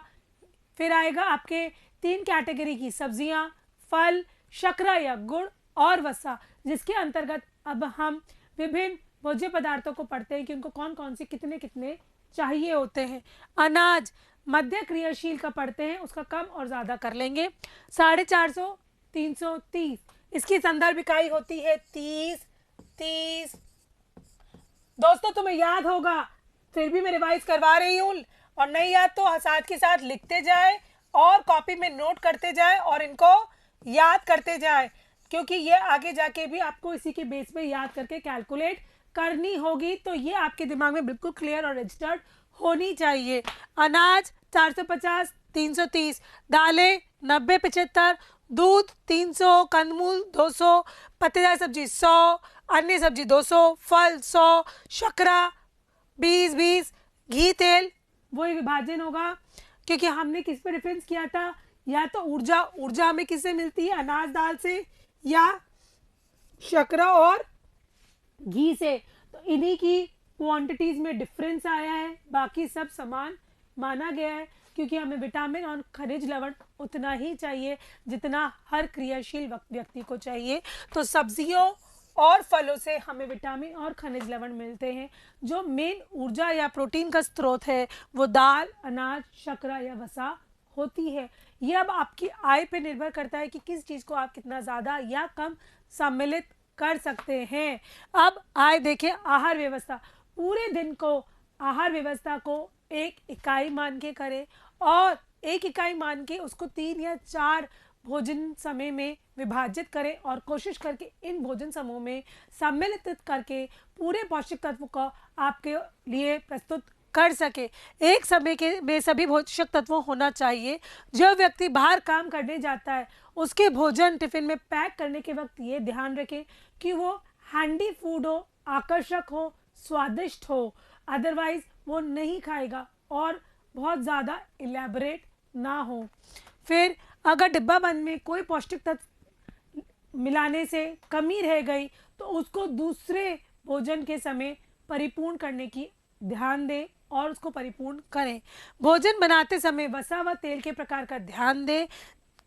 फिर आएगा आपके 3 कैटेगरी की सब्जियां, फल, शर्करा या गुड़ और वसा, जिसके अंतर्गत अब हम विभिन्न भोज्य पदार्थों को पढ़ते हैं कि उनको कौन कौन से कितने कितने चाहिए होते हैं। अनाज मध्य क्रियाशील का पढ़ते हैं, उसका कम और ज़्यादा कर लेंगे। 450, 330, इसकी संदर्भ इकाई होती है 30। 30 दोस्तों तुम्हें याद होगा, फिर भी मैं रिवाइज करवा रही हूँ, और नहीं याद तो साथ के साथ लिखते जाए और कॉपी में नोट करते जाए और इनको याद करते जाए, क्योंकि ये आगे जाके भी आपको इसी के बेस पे याद करके कैलकुलेट करनी होगी। तो ये आपके दिमाग में बिल्कुल क्लियर और रजिस्टर्ड होनी चाहिए। अनाज 450, 330, दालें 90, 75, दूध 300, कंदमूल 200, पत्तेदार सब्जी 100, अन्य सब्जी 200, फल 100, शर्करा 20, घी तेल वही विभाजन होगा, क्योंकि हमने किस पे रेफरेंस किया था, या तो ऊर्जा हमें किससे मिलती है, अनाज दाल से या शर्करा और घी से। तो इन्हीं की क्वांटिटीज में डिफरेंस आया है, बाकी सब समान माना गया है, क्योंकि हमें विटामिन और खनिज लवण उतना ही चाहिए जितना हर क्रियाशील व्यक्ति को चाहिए। तो सब्जियों और फलों से हमें विटामिन और खनिज लवण मिलते हैं। जो मेन ऊर्जा या प्रोटीन का स्रोत है वो दाल, अनाज, शर्करा या वसा होती है। ये अब आपकी आय पे निर्भर करता है कि किस चीज़ को आप कितना ज़्यादा या कम सम्मिलित कर सकते हैं। अब आय देखें, आहार व्यवस्था। पूरे दिन को आहार व्यवस्था को एक इकाई मान के करें और एक इकाई मान के उसको 3 या 4 भोजन समय में विभाजित करें और कोशिश करके इन भोजन समूह में सम्मिलित करके पूरे पौष्टिक तत्व को आपके लिए प्रस्तुत कर सके। एक समय के में सभी पोषक तत्वों होना चाहिए। जो व्यक्ति बाहर काम करने जाता है उसके भोजन टिफिन में पैक करने के वक्त ये ध्यान रखें कि वो हैंडी फूड हो, आकर्षक हो, स्वादिष्ट हो, अदरवाइज वो नहीं खाएगा, और बहुत ज़्यादा इलेबोरेट ना हो। फिर अगर डिब्बा बंद में कोई पौष्टिक तत्व मिलाने से कमी रह गई तो उसको दूसरे भोजन के समय परिपूर्ण करने की ध्यान दें और उसको परिपूर्ण करें। भोजन बनाते समय वसा व तेल के प्रकार का ध्यान दें।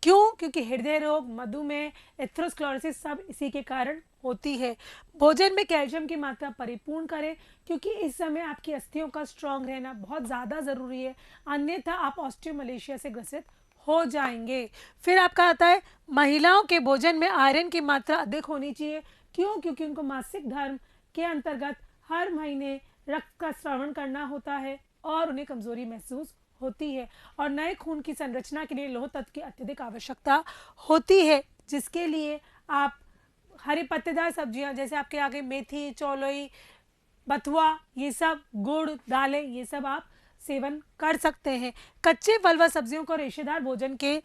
क्यों? क्योंकि हृदय रोग, मधुमेह, एथेरोस्क्लेरोसिस सब इसी के कारण होती है। भोजन में कैल्शियम की मात्रा परिपूर्ण करें, क्योंकि इस समय आपकी अस्थियों का स्ट्रांग रहना बहुत ज़्यादा ज़रूरी है, अन्यथा आप ऑस्टियोमलेशिया से ग्रसित हो जाएंगे। फिर आपका आता है महिलाओं के भोजन में आयरन की मात्रा अधिक होनी चाहिए। क्यों? क्योंकि उनको मासिक धर्म के अंतर्गत हर महीने रक्त का स्रावन करना होता है और उन्हें कमजोरी महसूस होती है और नए खून की संरचना के लिए लौह तत्व की अत्यधिक आवश्यकता होती है, जिसके लिए आप हरी पत्तेदार सब्जियां जैसे आपके आगे मेथी, चौलोई, बथुआ, ये सब, गुड़, दालें, ये सब आप सेवन कर सकते हैं। कच्चे फल व सब्जियों को रेशेदार भोजन के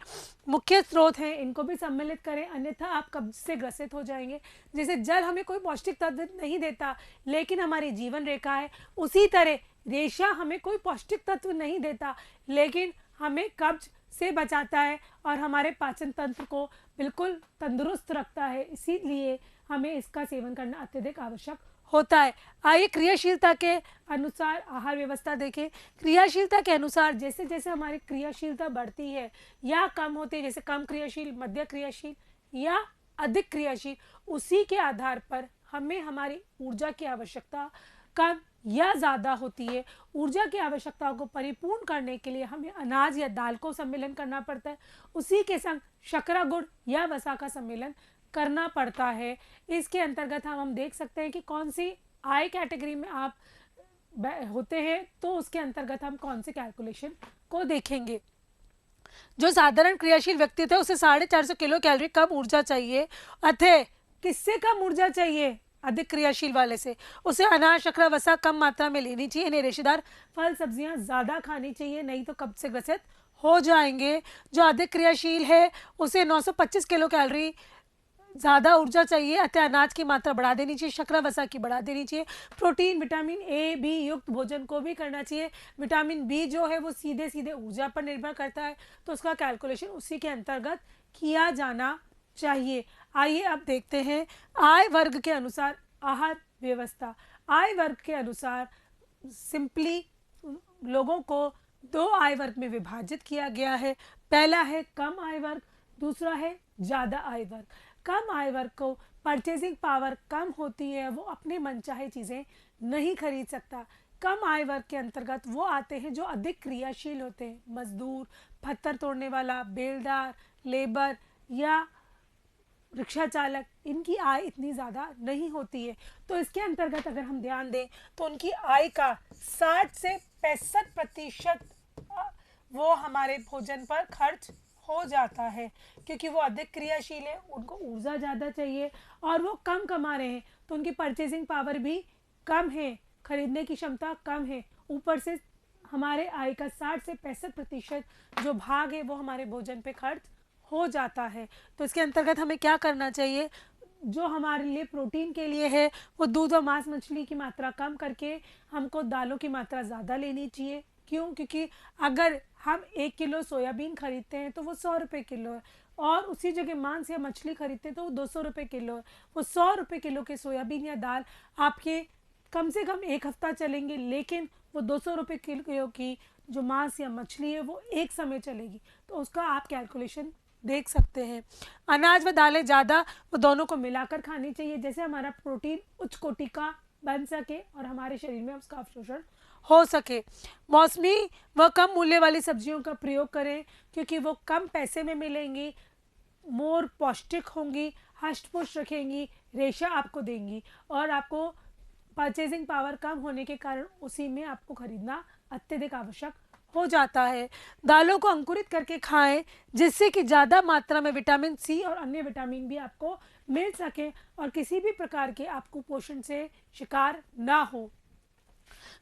मुख्य स्रोत हैं, इनको भी सम्मिलित करें, अन्यथा आप कब्ज से ग्रसित हो जाएंगे। जैसे जल हमें कोई पौष्टिक तत्व नहीं देता लेकिन हमारी जीवन रेखा है, उसी तरह रेशा हमें कोई पौष्टिक तत्व नहीं देता लेकिन हमें कब्ज से बचाता है और हमारे पाचन तंत्र को बिल्कुल तंदुरुस्त रखता है। इसीलिए हमें इसका सेवन करना अत्यधिक आवश्यक होता है। आइए क्रियाशीलता के अनुसार आहार व्यवस्था देखें। क्रियाशीलता के अनुसार जैसे जैसे हमारी क्रियाशीलता बढ़ती है या कम होती है, जैसे कम क्रियाशील, मध्य क्रियाशील या अधिक क्रियाशील, उसी के आधार पर हमें हमारी ऊर्जा की आवश्यकता कम या ज़्यादा होती है। ऊर्जा की आवश्यकताओं को परिपूर्ण करने के लिए हमें अनाज या दाल को सम्मिलन करना पड़ता है, उसी के संग शर्करा, गुड़ या वसा का सम्मिलन करना पड़ता है। इसके अंतर्गत हम देख सकते हैं कि कौन सी आय कैटेगरी में आप होते हैं, तो उसके अंतर्गत हम कौन से कैलकुलेशन को देखेंगे। जो साधारण क्रियाशील व्यक्ति थे उसे 450 किलो कैलोरी कम ऊर्जा चाहिए, अतः किससे कम ऊर्जा चाहिए? अधिक क्रियाशील वाले से। उसे अनाज, शर्करा, वसा कम मात्रा में लेनी चाहिए। इन्हें रेशेदार फल सब्जियां ज़्यादा खानी चाहिए, नहीं तो कब्ज से ग्रसित हो जाएंगे। जो अधिक क्रियाशील है उसे 925 किलो कैलोरी ज़्यादा ऊर्जा चाहिए, अतः अनाज की मात्रा बढ़ा देनी चाहिए, शर्करा, वसा की बढ़ा देनी चाहिए। प्रोटीन, विटामिन ए, बी युक्त भोजन को भी करना चाहिए। विटामिन बी जो है वो सीधे सीधे ऊर्जा पर निर्भर करता है, तो उसका कैलकुलेशन उसी के अंतर्गत किया जाना चाहिए। आइए अब देखते हैं आय वर्ग के अनुसार आहार व्यवस्था। आय वर्ग के अनुसार सिंपली लोगों को दो आय वर्ग में विभाजित किया गया है। पहला है कम आय वर्ग, दूसरा है ज़्यादा आय वर्ग। कम आय वर्ग को परचेजिंग पावर कम होती है, वो अपने मनचाहे चीज़ें नहीं खरीद सकता। कम आय वर्ग के अंतर्गत वो आते हैं जो अधिक क्रियाशील होते हैं, मजदूर, पत्थर तोड़ने वाला, बेलदार, लेबर या रिक्शा चालक, इनकी आय इतनी ज़्यादा नहीं होती है। तो इसके अंतर्गत अगर हम ध्यान दें तो उनकी आय का 60 से 65% वो हमारे भोजन पर खर्च हो जाता है, क्योंकि वो अधिक क्रियाशील है, उनको ऊर्जा ज़्यादा चाहिए और वो कम कमा रहे हैं, तो उनकी परचेजिंग पावर भी कम है, खरीदने की क्षमता कम है। ऊपर से हमारे आय का 60 से 65% जो भाग है वो हमारे भोजन पे खर्च हो जाता है। तो इसके अंतर्गत हमें क्या करना चाहिए? जो हमारे लिए प्रोटीन के लिए है वो दूध और मांस मछली की मात्रा कम करके हमको दालों की मात्रा ज़्यादा लेनी चाहिए। क्यों? क्योंकि अगर हम 1 किलो सोयाबीन खरीदते हैं तो वो 100 रुपये किलो है, और उसी जगह मांस या मछली खरीदते हैं तो वो 200 रुपये किलो है। वो 100 रुपये किलो के सोयाबीन या दाल आपके कम से कम 1 हफ्ता चलेंगे, लेकिन वो 200 रुपये किलो की जो मांस या मछली है वो एक समय चलेगी। तो उसका आप कैलकुलेशन देख सकते हैं। अनाज व दालें ज़्यादा वो दोनों को मिलाकर खानी चाहिए, जैसे हमारा प्रोटीन उच्च कोटि का बन सके और हमारे शरीर में उसका अवशोषण हो सके। मौसमी व कम मूल्य वाली सब्जियों का प्रयोग करें, क्योंकि वो कम पैसे में मिलेंगी, मोर पौष्टिक होंगी, हष्ट पुष्ट रखेंगी, रेशा आपको देंगी, और आपको परचेजिंग पावर कम होने के कारण उसी में आपको खरीदना अत्यधिक आवश्यक हो जाता है। दालों को अंकुरित करके खाएं, जिससे कि ज़्यादा मात्रा में विटामिन सी और अन्य विटामिन भी आपको मिल सके और किसी भी प्रकार के आपको पोषण से शिकार ना हो।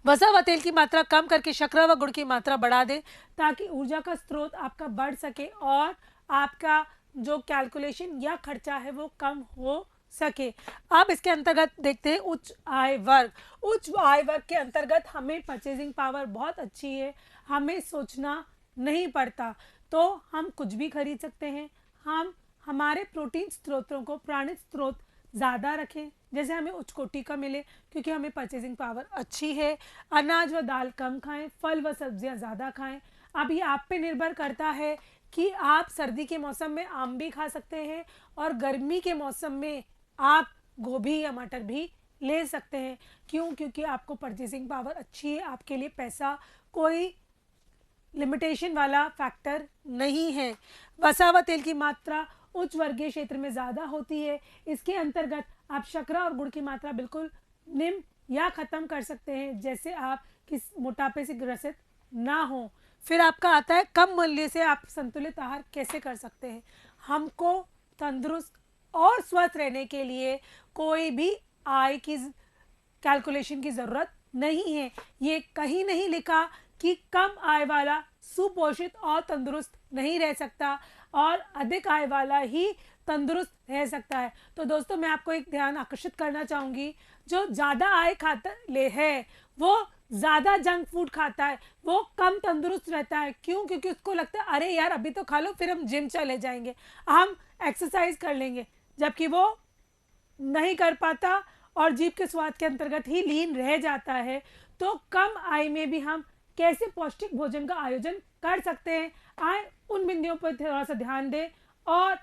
वसा व तेल की मात्रा कम करके शर्करा व गुड़ की मात्रा बढ़ा दें, ताकि ऊर्जा का स्रोत आपका बढ़ सके और आपका जो कैलकुलेशन या खर्चा है वो कम हो सके। अब इसके अंतर्गत देखते हैं उच्च आय वर्ग। उच्च आय वर्ग के अंतर्गत हमें परचेजिंग पावर बहुत अच्छी है, हमें सोचना नहीं पड़ता, तो हम कुछ भी खरीद सकते हैं। हम हमारे प्रोटीन स्रोतों को प्राणित स्रोत ज़्यादा रखें, जैसे हमें उच्च कोटि का मिले, क्योंकि हमें परचेजिंग पावर अच्छी है। अनाज व दाल कम खाएं, फल व सब्जियां ज़्यादा खाएं। अभी आप पे निर्भर करता है कि आप सर्दी के मौसम में आम भी खा सकते हैं और गर्मी के मौसम में आप गोभी या मटर भी ले सकते हैं। क्यों? क्योंकि आपको परचेजिंग पावर अच्छी है, आपके लिए पैसा कोई लिमिटेशन वाला फैक्टर नहीं है। वसा व तेल की मात्रा उच्च वर्गीय क्षेत्र में ज़्यादा होती है। इसके अंतर्गत आप शर्करा और गुड़ की मात्रा बिल्कुल निम्न या ख़त्म कर सकते हैं, जैसे आप किस मोटापे से ग्रसित ना हो। फिर आपका आता है कम मूल्य से आप संतुलित आहार कैसे कर सकते हैं। हमको तंदुरुस्त और स्वस्थ रहने के लिए कोई भी आय की कैलकुलेशन की ज़रूरत नहीं है। ये कहीं नहीं लिखा कि कम आय वाला सुपोषित और तंदुरुस्त नहीं रह सकता और अधिक आय वाला ही तंदुरुस्त रह सकता है। तो दोस्तों, मैं आपको एक ध्यान आकर्षित करना चाहूँगी, जो ज़्यादा आय खाता ले है वो ज़्यादा जंक फूड खाता है, वो कम तंदुरुस्त रहता है। क्यों? क्योंकि उसको लगता है अरे यार अभी तो खा लो, फिर हम जिम चले जाएंगे, हम एक्सरसाइज कर लेंगे, जबकि वो नहीं कर पाता और जीभ के स्वाद के अंतर्गत ही लीन रह जाता है। तो कम आय में भी हम कैसे पौष्टिक भोजन का आयोजन कर सकते हैं, आए उन बिंदुओं पर थोड़ा सा ध्यान दें और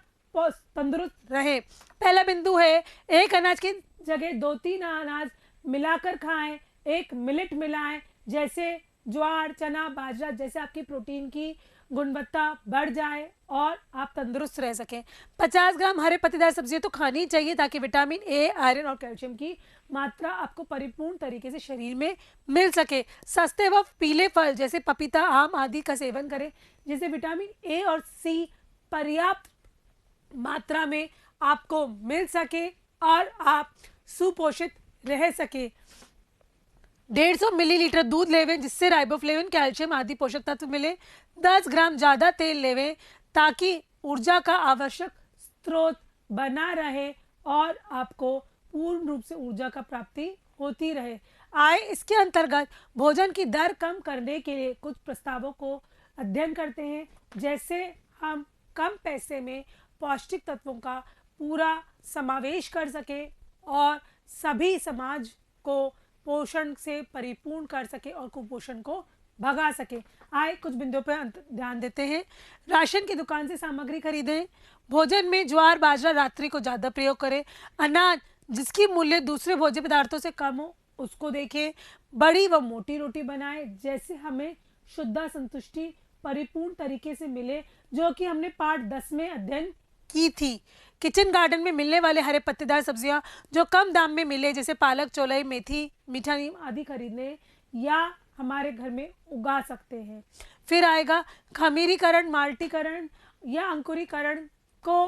तंदुरुस्त रहे। पहला बिंदु है, एक अनाज की जगह 2-3 अनाज मिलाकर खाएं, एक मिलेट मिलाएं, जैसे ज्वार, चना, बाजरा, जैसे आपकी प्रोटीन की गुणवत्ता बढ़ जाए और आप तंदुरुस्त रह सकें। 50 ग्राम हरे पत्तेदार सब्जियां तो खानी चाहिए ताकि विटामिन ए, आयरन और कैल्शियम की मात्रा आपको परिपूर्ण तरीके से शरीर में मिल सके। सस्ते व पीले फल जैसे पपीता, आम आदि का सेवन करें, जिससे विटामिन ए और सी पर्याप्त मात्रा में आपको मिल सके और आप सुपोषित रह सके। 150 मिलीलीटर दूध लेवें, जिससे राइबोफ्लेविन, कैल्शियम आदि पोषक तत्व मिले। 10 ग्राम ज़्यादा तेल लेवें ताकि ऊर्जा का आवश्यक स्रोत बना रहे और आपको पूर्ण रूप से ऊर्जा का प्राप्ति होती रहे। आए इसके अंतर्गत भोजन की दर कम करने के लिए कुछ प्रस्तावों को अध्ययन करते हैं, जैसे हम कम पैसे में पौष्टिक तत्वों का पूरा समावेश कर सके और सभी समाज को पोषण से परिपूर्ण कर सके और कुपोषण को भगा सके। आए कुछ बिंदुओं पर ध्यान देते हैं। राशन की दुकान से सामग्री खरीदें। भोजन में ज्वार, बाजरा, रात्रि को ज़्यादा प्रयोग करें। अनाज जिसकी मूल्य दूसरे भोज्य पदार्थों से कम हो उसको देखें। बड़ी व मोटी रोटी बनाएं, जैसे हमें शुद्ध संतुष्टि परिपूर्ण तरीके से मिले, जो कि हमने पार्ट 10 में अध्ययन की थी। किचन गार्डन में मिलने वाले हरे पत्तेदार सब्जियां जो कम दाम में मिले, जैसे पालक, चौलाई, मेथी, मीठा नीम आदि खरीदने या हमारे घर में उगा सकते हैं। फिर आएगा खमीरीकरण, माल्टीकरण या अंकुरीकरण को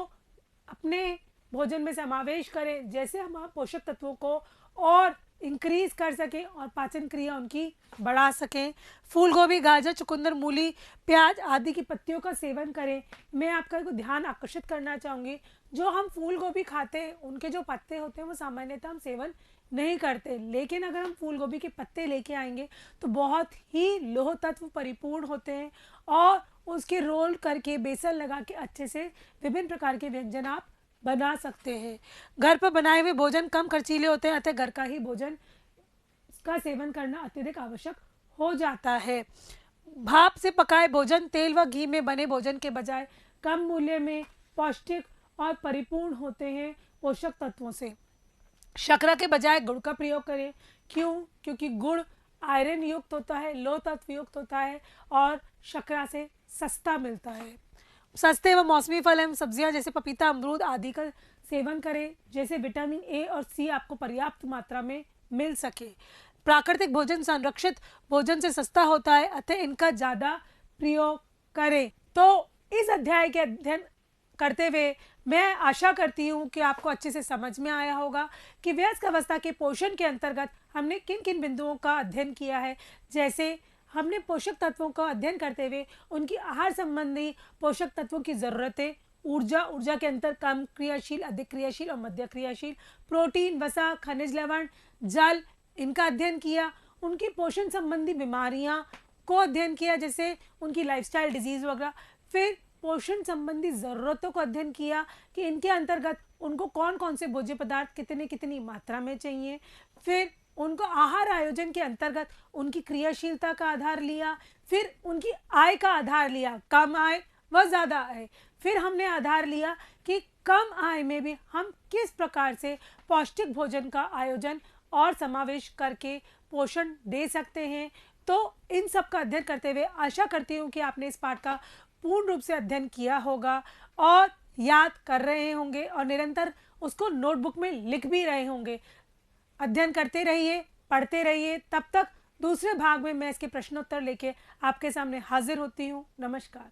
अपने भोजन में समावेश करें, जैसे हम पोषक तत्वों को और इंक्रीज कर सकें और पाचन क्रिया उनकी बढ़ा सकें। फूल गोभी, गाजर, चुकंदर, मूली, प्याज आदि की पत्तियों का सेवन करें। मैं आपका ध्यान आकर्षित करना चाहूँगी, जो हम फूल गोभी खाते हैं उनके जो पत्ते होते हैं वो सामान्यतः हम सेवन नहीं करते, लेकिन अगर हम फूल गोभी के पत्ते लेके आएंगे तो बहुत ही लौह तत्व परिपूर्ण होते हैं और उसके रोल करके बेसन लगा के अच्छे से विभिन्न प्रकार के व्यंजन आप बना सकते हैं। घर पर बनाए हुए भोजन कम खर्चीले होते हैं, अतः घर का ही भोजन का सेवन करना अत्यधिक आवश्यक हो जाता है। भाप से पकाए भोजन तेल व घी में बने भोजन के बजाय कम मूल्य में पौष्टिक और परिपूर्ण होते हैं पोषक तत्वों से। शर्करा के बजाय गुड़ का प्रयोग करें। क्यों? क्योंकि गुड़ आयरन युक्त होता है, लौह तत्व युक्त होता है और शर्करा से सस्ता मिलता है। सस्ते व मौसमी फल एवं सब्जियां जैसे पपीता, अमरूद आदि का सेवन करें, जैसे विटामिन ए और सी आपको पर्याप्त मात्रा में मिल सके। प्राकृतिक भोजन संरक्षित भोजन से सस्ता होता है, अतः इनका ज़्यादा प्रयोग करें। तो इस अध्याय के अध्ययन करते हुए मैं आशा करती हूँ कि आपको अच्छे से समझ में आया होगा कि वयस्क अवस्था के पोषण के अंतर्गत हमने किन किन बिंदुओं का अध्ययन किया है। जैसे हमने पोषक तत्वों का अध्ययन करते हुए उनकी आहार संबंधी पोषक तत्वों की ज़रूरतें, ऊर्जा के अंतर कम क्रियाशील, अधिक क्रियाशील और मध्य क्रियाशील, प्रोटीन, वसा, खनिज लवण, जल, इनका अध्ययन किया। उनकी पोषण संबंधी बीमारियां को अध्ययन किया, जैसे उनकी लाइफस्टाइल डिजीज़ वगैरह। फिर पोषण संबंधी ज़रूरतों को अध्ययन किया कि इनके अंतर्गत उनको कौन कौन से भोज्य पदार्थ कितनी कितनी मात्रा में चाहिए। फिर उनको आहार आयोजन के अंतर्गत उनकी क्रियाशीलता का आधार लिया, फिर उनकी आय का आधार लिया, कम आय व ज़्यादा आय। फिर हमने आधार लिया कि कम आय में भी हम किस प्रकार से पौष्टिक भोजन का आयोजन और समावेश करके पोषण दे सकते हैं। तो इन सब का अध्ययन करते हुए आशा करती हूँ कि आपने इस पाठ का पूर्ण रूप से अध्ययन किया होगा और याद कर रहे होंगे और निरंतर उसको नोटबुक में लिख भी रहे होंगे। अध्ययन करते रहिए, पढ़ते रहिए। तब तक दूसरे भाग में मैं इसके प्रश्नोत्तर लेके आपके सामने हाजिर होती हूँ। नमस्कार।